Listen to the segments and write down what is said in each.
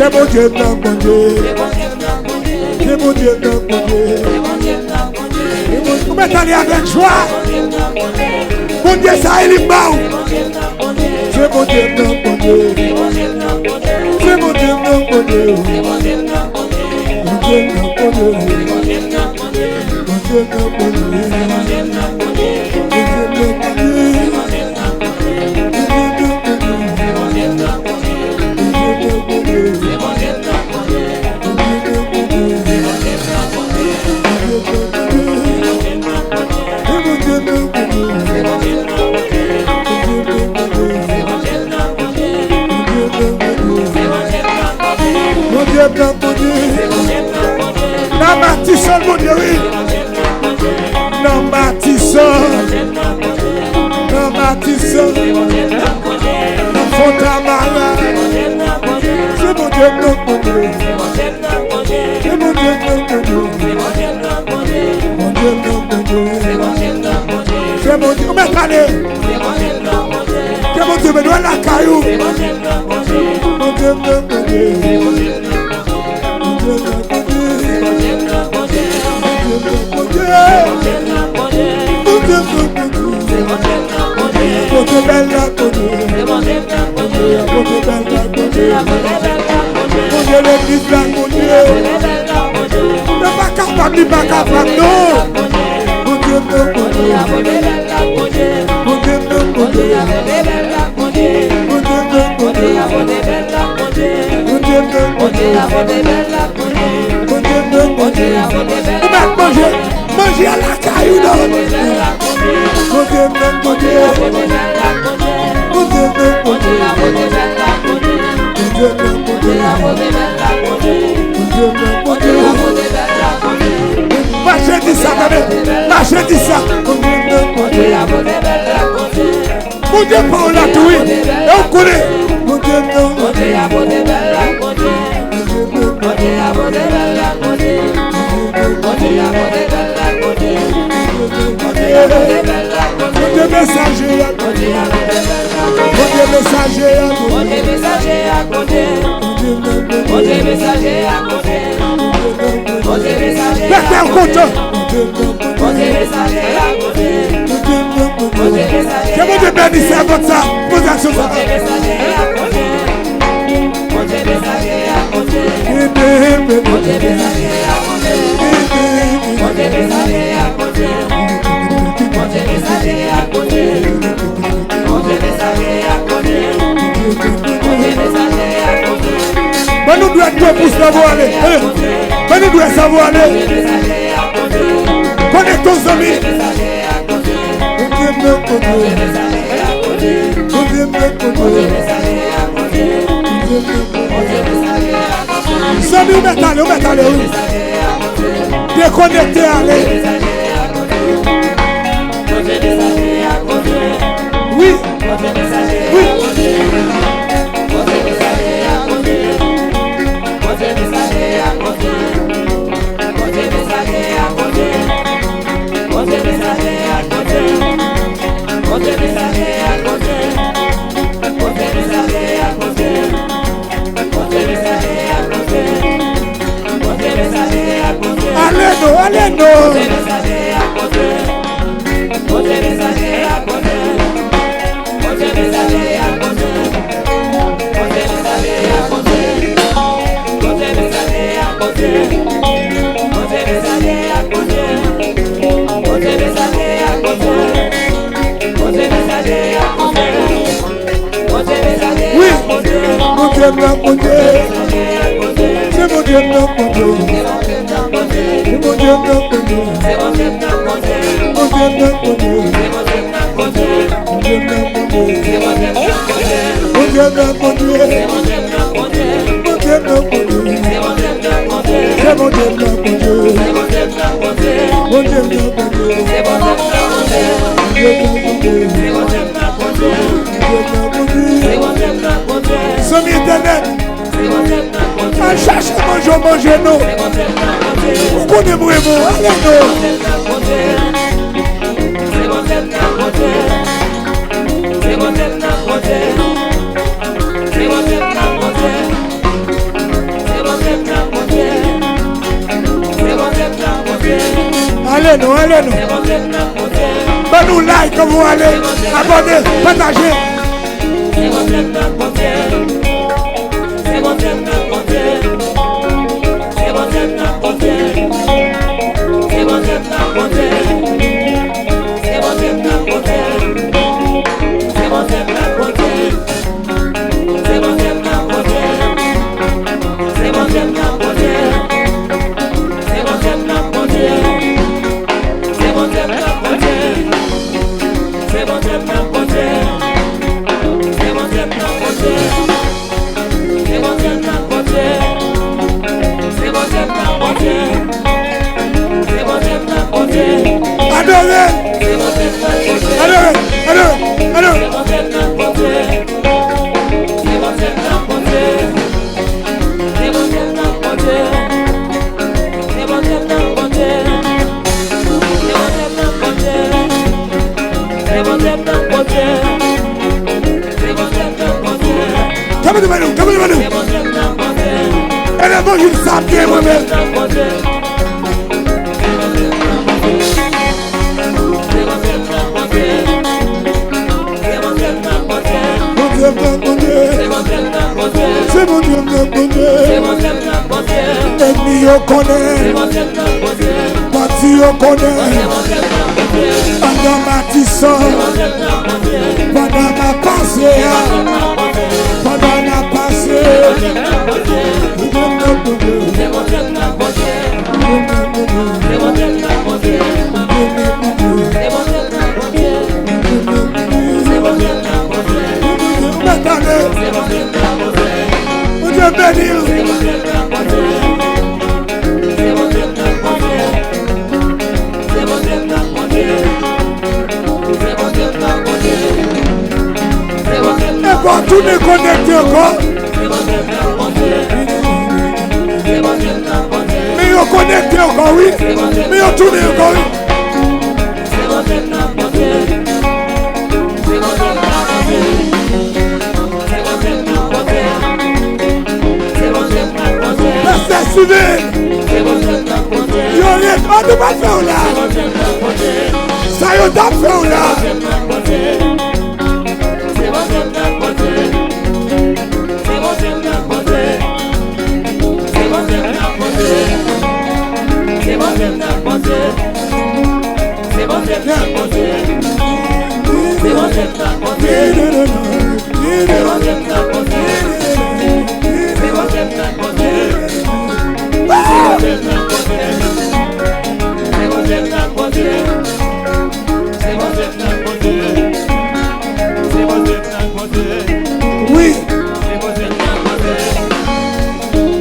C'est mon Dieu, non, mon Dieu. C'est mon Dieu, non, mon Dieu. Vous mettez avec joie. Mon Dieu, ça est libre. C'est mon Dieu, non, mon Dieu. C'est mon Dieu, non, mon Dieu. Mon Dieu, non, mon Dieu. Mon Dieu, non, mon Dieu. Mon Dieu, non, mon Dieu. Non bâtissons mon Dieu, oui. Non bâtissons. Non bâtissons. Non font ta malade. C'est mon Dieu, non mon Dieu. C'est mon Dieu, non mon Dieu. Mon Dieu, non mon Dieu. C'est mon Dieu, mais allez. C'est mon Dieu, mais doit la caillou. Mon Dieu, non mon Dieu. Manger à la caillou dans mon Dieu, mon Dieu, mon Dieu, marchez dit ça, marchez dit ça, mon Dieu, pour la touille, et on connaît, mon Dieu, non, mon Dieu, messager à côté, messager à côté, messager à côté, messager à côté, messager à côté, c'est mon Dieu béni, c'est votre ça, vos actions ça. Mais nous devons pour savoir aller. Mais nous devons savoir aller. Connais ton ami. Samy, on met aller. Déconnecté, allez. Oui. Oui. Allez, non. Oui, mon Dieu, mon Dieu, mon Dieu. C'est mon Dieu, mon Dieu. C'est mon Dieu, mon Dieu. Mon Dieu, mon Dieu. Mon Dieu, mon Dieu. Mon Dieu, mon Dieu. Mon Dieu, mon Dieu. C'est mon Dieu, mon Dieu. Mon Dieu, mon Dieu. Somme internet. À chercher manger nous. Vous connaissez moi, allez Allez-nous, allez-nous. Ben nous like comme vous allez. Abonnez, partagez. C'est mon Dieu qui compter. C'est mon Dieu qui compter. C'est mon Dieu qui compter. C'est mon Dieu qui compter. C'est mon Dieu qui compter. C'est mon Dieu qui compter. C'est mon Dieu qui compter. C'est mon Dieu qui compter. C'est mon Dieu qui compter. C'est mon Dieu qui compter. C'est mon Dieu qui compter. C'est mon Dieu qui compter. C'est mon Dieu qui compter. C'est mon Dieu qui compter. C'est mon Dieu qui compter. Adorez. C'est mon Dieu qui compter. Adorez, adorez, adorez. C'est mon Dieu qui compter. C'est mon Dieu qui compter. C'est mon Dieu qui compter. C'est mon Dieu qui compter. C'est mon Dieu qui compter. C'est mon Dieu qui compter. Come on, Manu, come on, Manu. C'est mon Dieu qui compter. Elle est bonne, il s'appelle moi-même. C'est mon Dieu qui compter. C'est mon Dieu qui compter. C'est mon Dieu qui compter. Mon Dieu, mon Dieu. C'est mon Dieu qui compter. C'est mon Dieu, mon Dieu. C'est mon Dieu qui compter. Ennemi, on C'est connaît. mon Dieu qui compter. Parti, on C'est connaît. mon Dieu qui compter. Pendant ma tissant, C'est mon Dieu qui compter. pendant ma passée, pendant ma passée. C'est mon Dieu qui compter. C'est mon Dieu qui compter. C'est mon Dieu qui compter. C'est mon Dieu qui compter. C'est mon Dieu qui compter. Maintenant, C'est mon Dieu qui compter. mon Dieu béni. C'est mon Dieu qui compter. C'est mon Dieu qui compter. C'est mon Dieu qui compter. C'est mon Dieu qui compter. C'est mon Dieu qui Et pour tout déconnecter encore, C'est mon Dieu qui compter. C'est mon Dieu qui compter. mais on connecte encore, oui. Mais on tourne encore, oui. C'est mon Dieu qui compter. C'est mon Dieu qui compter. C'est mon Dieu qui compter. C'est mon Dieu qui compter. Laissez suivre. C'est mon Dieu qui compter. Yo, on ne va pas faire là. C'est mon Dieu qui compter. Ça y est, on va faire là. C'est mon Dieu qui compter. C'est mon Dieu qui compter. C'est mon Dieu qui compter. C'est mon Dieu qui compter. C'est mon Dieu qui compter. C'est mon Dieu qui compter. C'est mon Dieu qui compter. C'est mon Dieu qui compter. C'est mon Dieu qui compter. C'est mon Dieu qui compter. C'est mon Dieu qui compter. C'est mon Dieu qui compter. Oui. C'est mon Dieu qui compter.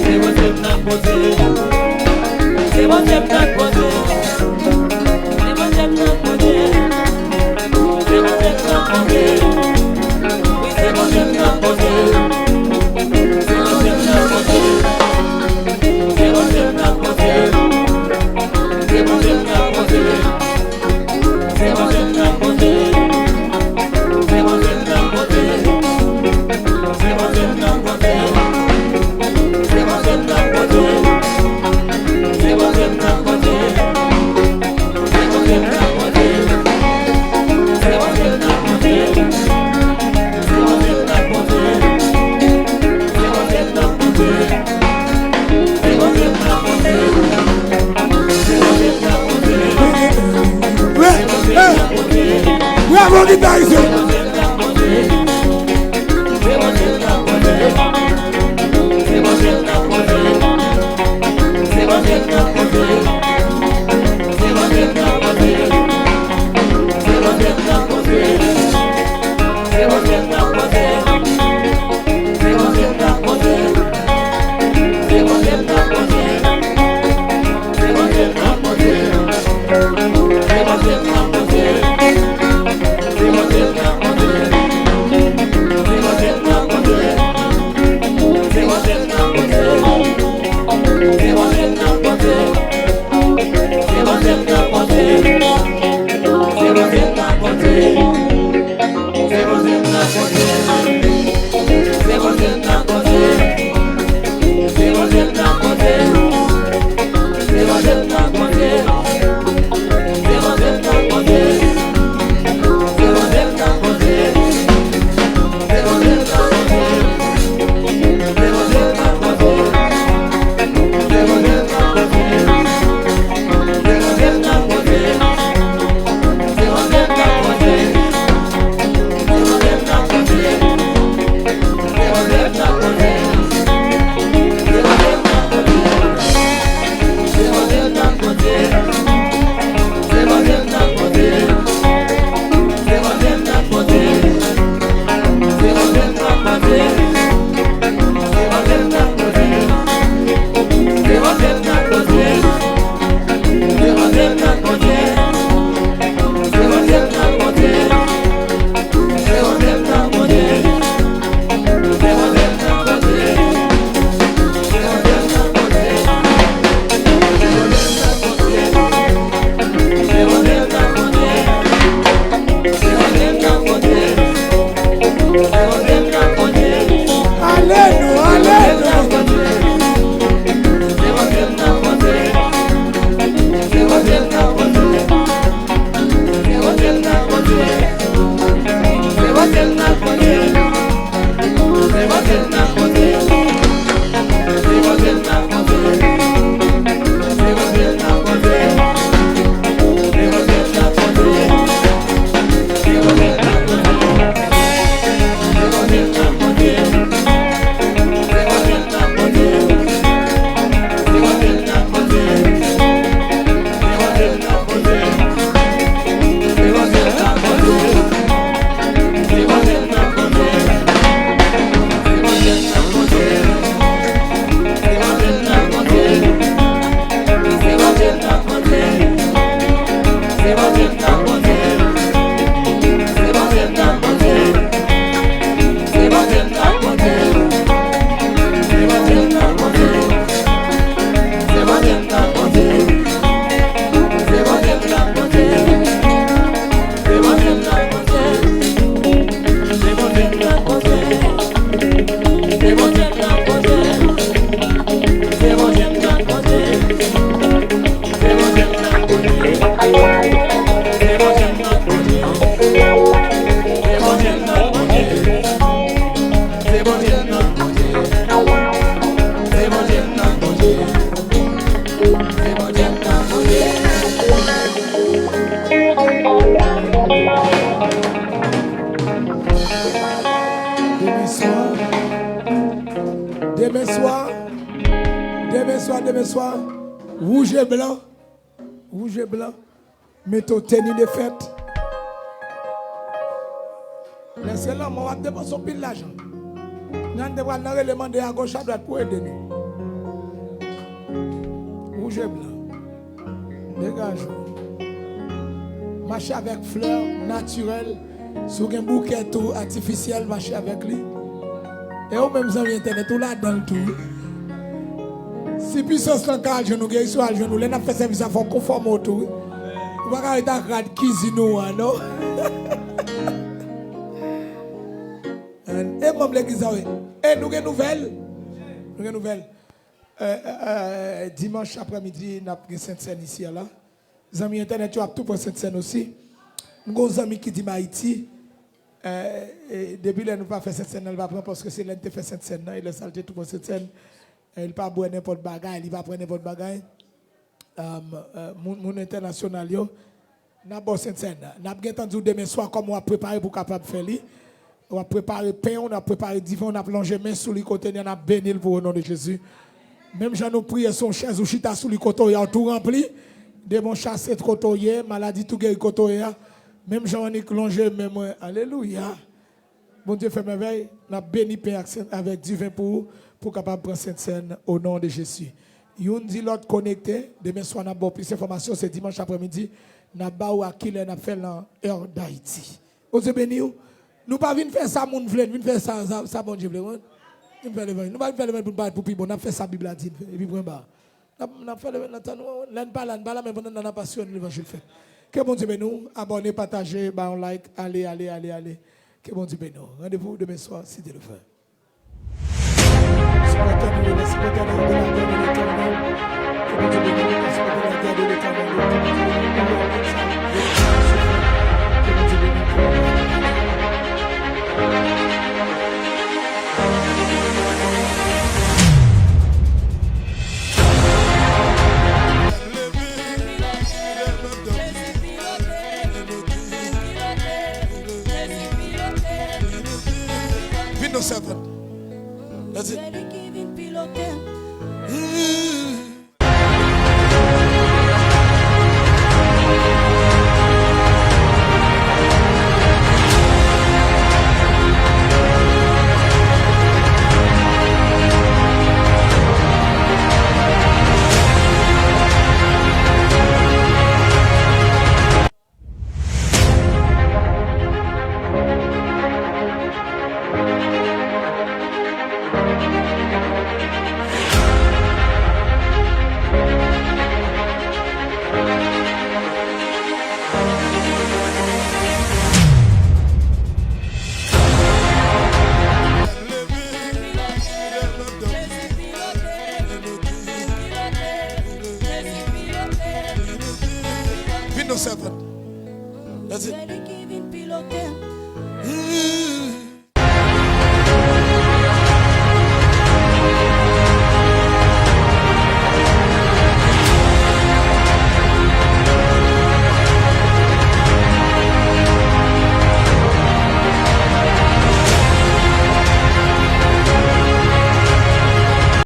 C'est mon Dieu qui compter. C'est mon Dieu qui compter. C'est mon Dieu qui compter. C'est mon Dieu qui compter. Oui, c'est mon Dieu qui compter. C'est mon Dieu qui compter. C'est mon Dieu qui compter. C'est mon Dieu qui compter. C'est mon Dieu qui compter. C'est mon Dieu qui compter. C'est mon Dieu qui compter. C'est mon Dieu qui compter. C'est mon Dieu qui compter. C'est mon Dieu qui compter. C'est mon Dieu qui compter. C'est mon Dieu qui compter. C'est mon Dieu qui compter. C'est mon Dieu qui compter. C'est mon Dieu qui compter. Oui, avant qu'il t'aille ici. C'est mon Dieu qui Demain soir, rouge et blanc, mettez tenue de fête. Laissez l'homme, on va dépenser pile l'argent. Nous devons demander à gauche à droite pour aider nous. Rouge et blanc, dégage. Marchez avec fleurs naturelles, sur un bouquet tout artificiel, marchez avec lui. Et au même temps, internet, tout là dans le tout. Si puissance dans le genou, il y a un genou, les n'a fait service à faire conforme au tout. Vous ne pouvez pas regarder cuisine, non? Et moi, l'église, et nous avons une nouvelle. Dimanche après-midi, nous avons une Sainte-Seine ici. Là. Les amis internet, tu as tout pour cette scène aussi. Nous avons un ami qui dit Haïti. Depuis là, nous ne pas faire cette scène, elle va prendre parce que c'est l'un qui fait cette scène. Il a salté tout pour cette scène. Il ne va pas boire n'importe bagaille, il va prendre n'importe bagaille. Mon international, nous avons cette scène. Nous avons entendu demain soir comme on a préparé pour capable faire. On a préparé pain, on a préparé divin, on a plongé main sous le côté, on a béni pour au nom de Jésus. Même j'en ai prié son chaise ou chita sous le côté, il a tout rempli. De mon chasse de côté, maladie tout guéri côté. Même j'en ai plongé, même alléluia. Bon Dieu fait merveille, on a béni pain avec divin pour capable prendre cette scène au nom de Jésus. Yon dit l'autre connecté, demain soir on a plus d'informations, c'est dimanche après-midi, on a baou à qui on a fait l'heure d'Haïti. Vous êtes bénis. Nous ne pouvons pas faire ça, nous voulons faire ça, bon Dieu. Nous ne pouvons pas faire le pour plus bon, nous fait ça, Bible a dit, et puis on va. Nous fait le temps, mais pendant la passion, l'évangile fait. Que bon Dieu nous, abonnez, partagez, like, allez. Que bon Dieu nous. Rendez-vous demain soir, si Dieu le fait. Windows 7. That's it. Windows 7. That's it.